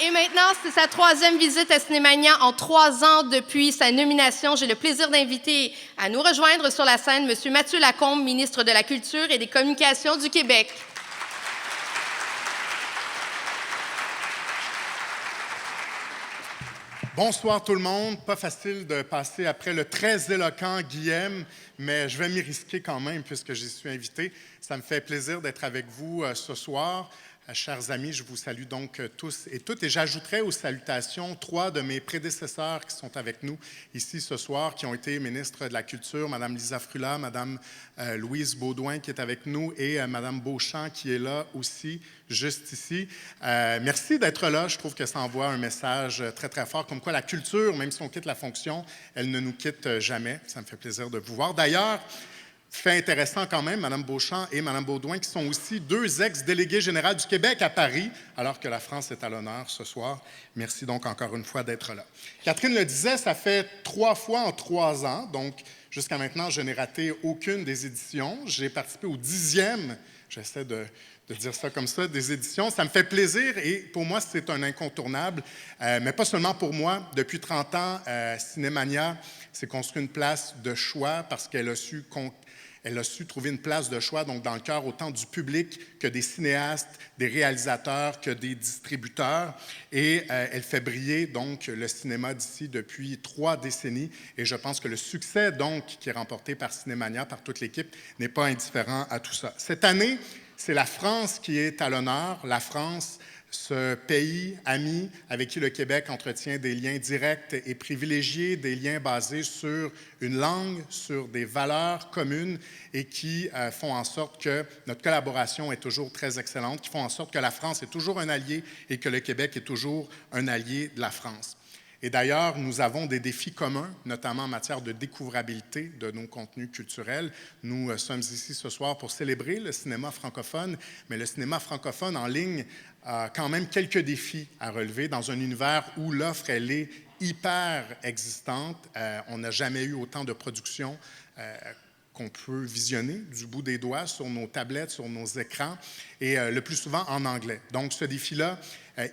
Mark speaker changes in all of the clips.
Speaker 1: Et maintenant, c'est sa troisième visite à Cinémania en 3 ans depuis sa nomination. J'ai le plaisir d'inviter à nous rejoindre sur la scène M. Mathieu Lacombe, ministre de la Culture et des Communications du Québec.
Speaker 2: Bonsoir tout le monde. Pas facile de passer après le très éloquent Guillaume, mais je vais m'y risquer quand même puisque j'y suis invité. Ça me fait plaisir d'être avec vous ce soir. Chers amis, je vous salue donc tous et toutes. Et j'ajouterai aux salutations 3 de mes prédécesseurs qui sont avec nous ici ce soir, qui ont été ministres de la Culture, Mme Lisa Frula, Mme Louise Baudouin qui est avec nous et Mme Beauchamp qui est là aussi, juste ici. Merci d'être là. Je trouve que ça envoie un message très, très fort, comme quoi la culture, même si on quitte la fonction, elle ne nous quitte jamais. Ça me fait plaisir de vous voir. D'ailleurs, fait intéressant quand même, Mme Beauchamp et Mme Baudouin, qui sont aussi 2 ex-déléguées générales du Québec à Paris, alors que la France est à l'honneur ce soir. Merci donc encore une fois d'être là. Catherine le disait, ça fait 3 fois en 3 ans, donc jusqu'à maintenant, je n'ai raté aucune des éditions. J'ai participé au 10e, j'essaie de dire ça comme ça, des éditions. Ça me fait plaisir et pour moi, c'est un incontournable, mais pas seulement pour moi. Depuis 30 ans, Cinémania s'est construit une place de choix parce qu'elle a su trouver une place de choix donc dans le cœur autant du public que des cinéastes, des réalisateurs, que des distributeurs. Et elle fait briller donc le cinéma d'ici depuis 3 décennies. Et je pense que le succès donc qui est remporté par Cinémania, par toute l'équipe, n'est pas indifférent à tout ça. Cette année, c'est la France qui est à l'honneur. La France, ce pays ami avec qui le Québec entretient des liens directs et privilégiés, des liens basés sur une langue, sur des valeurs communes et qui font en sorte que notre collaboration est toujours très excellente, qui font en sorte que la France est toujours un allié et que le Québec est toujours un allié de la France. Et d'ailleurs, nous avons des défis communs, notamment en matière de découvrabilité de nos contenus culturels. Nous sommes ici ce soir pour célébrer le cinéma francophone, mais le cinéma francophone en ligne a quand même quelques défis à relever dans un univers où l'offre, elle est hyper existante. On n'a jamais eu autant de productions qu'on peut visionner du bout des doigts sur nos tablettes, sur nos écrans, et le plus souvent en anglais. Donc, ce défi-là,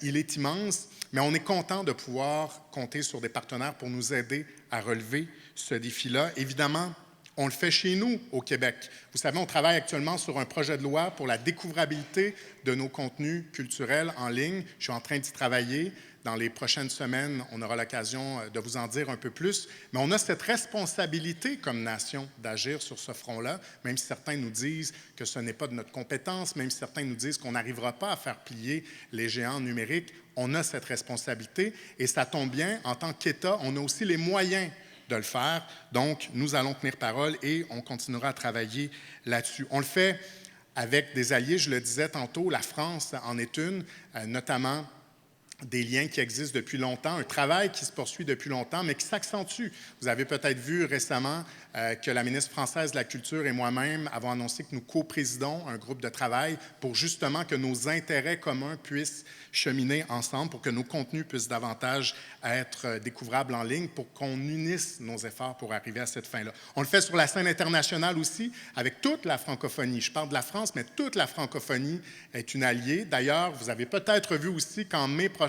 Speaker 2: il est immense, mais on est content de pouvoir compter sur des partenaires pour nous aider à relever ce défi-là. Évidemment, on le fait chez nous, au Québec. Vous savez, on travaille actuellement sur un projet de loi pour la découvrabilité de nos contenus culturels en ligne. Je suis en train d'y travailler. Dans les prochaines semaines, on aura l'occasion de vous en dire un peu plus. Mais on a cette responsabilité comme nation d'agir sur ce front-là, même si certains nous disent que ce n'est pas de notre compétence, même si certains nous disent qu'on n'arrivera pas à faire plier les géants numériques. On a cette responsabilité et ça tombe bien, en tant qu'État, on a aussi les moyens de le faire. Donc, nous allons tenir parole et on continuera à travailler là-dessus. On le fait avec des alliés, je le disais tantôt, la France en est une, notamment des liens qui existent depuis longtemps, un travail qui se poursuit depuis longtemps, mais qui s'accentue. Vous avez peut-être vu récemment que la ministre française de la Culture et moi-même avons annoncé que nous co-présidons un groupe de travail pour justement que nos intérêts communs puissent cheminer ensemble, pour que nos contenus puissent davantage être découvrables en ligne, pour qu'on unisse nos efforts pour arriver à cette fin-là. On le fait sur la scène internationale aussi, avec toute la francophonie. Je parle de la France, mais toute la francophonie est une alliée. D'ailleurs, vous avez peut-être vu aussi qu'en mai prochain,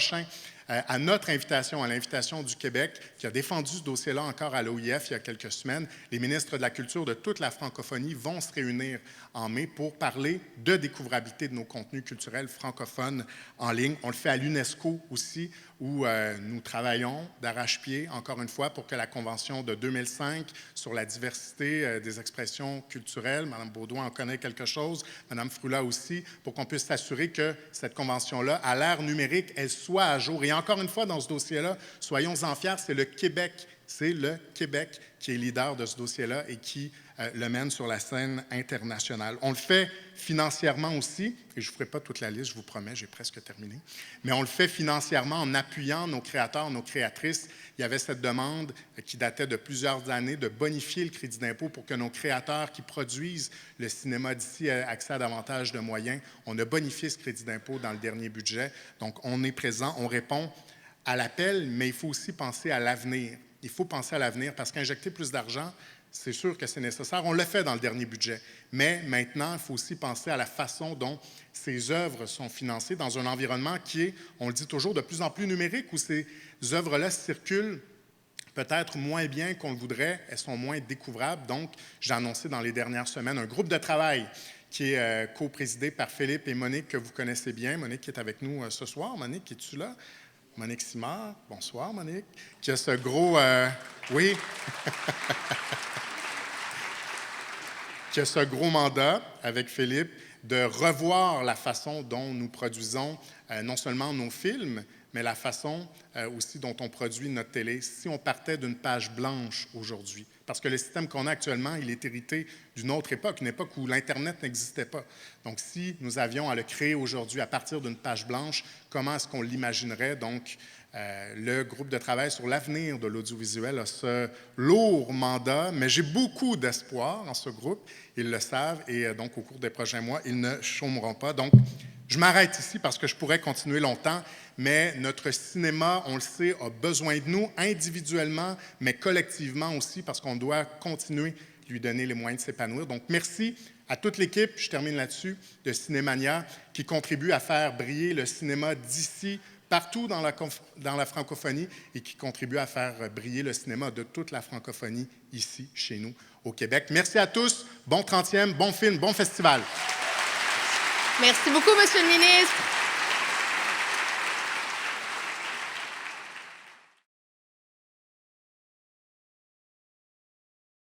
Speaker 2: à notre invitation, à l'invitation du Québec, qui a défendu ce dossier-là encore à l'OIF il y a quelques semaines, les ministres de la Culture de toute la francophonie vont se réunir en mai pour parler de découvrabilité de nos contenus culturels francophones en ligne. On le fait à l'UNESCO aussi, où nous travaillons d'arrache-pied, encore une fois, pour que la Convention de 2005 sur la diversité des expressions culturelles, Mme Baudouin en connaît quelque chose, Mme Frula aussi, pour qu'on puisse s'assurer que cette Convention-là, à l'ère numérique, elle soit à jour. Et encore une fois, dans ce dossier-là, soyons-en fiers, c'est le Québec qui est leader de ce dossier-là et qui le mène sur la scène internationale. On le fait financièrement aussi, et je ne vous ferai pas toute la liste, je vous promets, j'ai presque terminé, mais on le fait financièrement en appuyant nos créateurs, nos créatrices. Il y avait cette demande qui datait de plusieurs années de bonifier le crédit d'impôt pour que nos créateurs qui produisent le cinéma d'ici aient accès à davantage de moyens. On a bonifié ce crédit d'impôt dans le dernier budget, donc on est présent, on répond à l'appel, mais il faut aussi penser à l'avenir. Il faut penser à l'avenir parce qu'injecter plus d'argent, C'est sûr que c'est nécessaire. On l'a fait dans le dernier budget. Mais maintenant, il faut aussi penser à la façon dont ces œuvres sont financées dans un environnement qui est, on le dit toujours, de plus en plus numérique, où ces œuvres-là circulent peut-être moins bien qu'on le voudrait, elles sont moins découvrables. Donc, j'ai annoncé dans les dernières semaines un groupe de travail qui est co-présidé par Philippe et Monique, que vous connaissez bien. Monique qui est avec nous ce soir. Monique, es-tu là? Monique Simard. Bonsoir, Monique. Qui a ce gros... oui. Qui a ce gros mandat avec Philippe de revoir la façon dont nous produisons non seulement nos films, mais la façon aussi dont on produit notre télé. Si on partait d'une page blanche aujourd'hui, parce que le système qu'on a actuellement, il est hérité d'une autre époque, une époque où l'Internet n'existait pas. Donc, si nous avions à le créer aujourd'hui à partir d'une page blanche, comment est-ce qu'on l'imaginerait? Donc, le groupe de travail sur l'avenir de l'audiovisuel a ce lourd mandat, mais j'ai beaucoup d'espoir en ce groupe. Ils le savent et donc, au cours des prochains mois, ils ne chômeront pas. Donc, je m'arrête ici parce que je pourrais continuer longtemps, mais notre cinéma, on le sait, a besoin de nous individuellement, mais collectivement aussi, parce qu'on doit continuer de lui donner les moyens de s'épanouir. Donc, merci à toute l'équipe, je termine là-dessus, de Cinémania, qui contribue à faire briller le cinéma d'ici, partout dans la francophonie, et qui contribue à faire briller le cinéma de toute la francophonie ici, chez nous, au Québec. Merci à tous, bon 30e, bon film, bon festival.
Speaker 1: Merci beaucoup, Monsieur le ministre.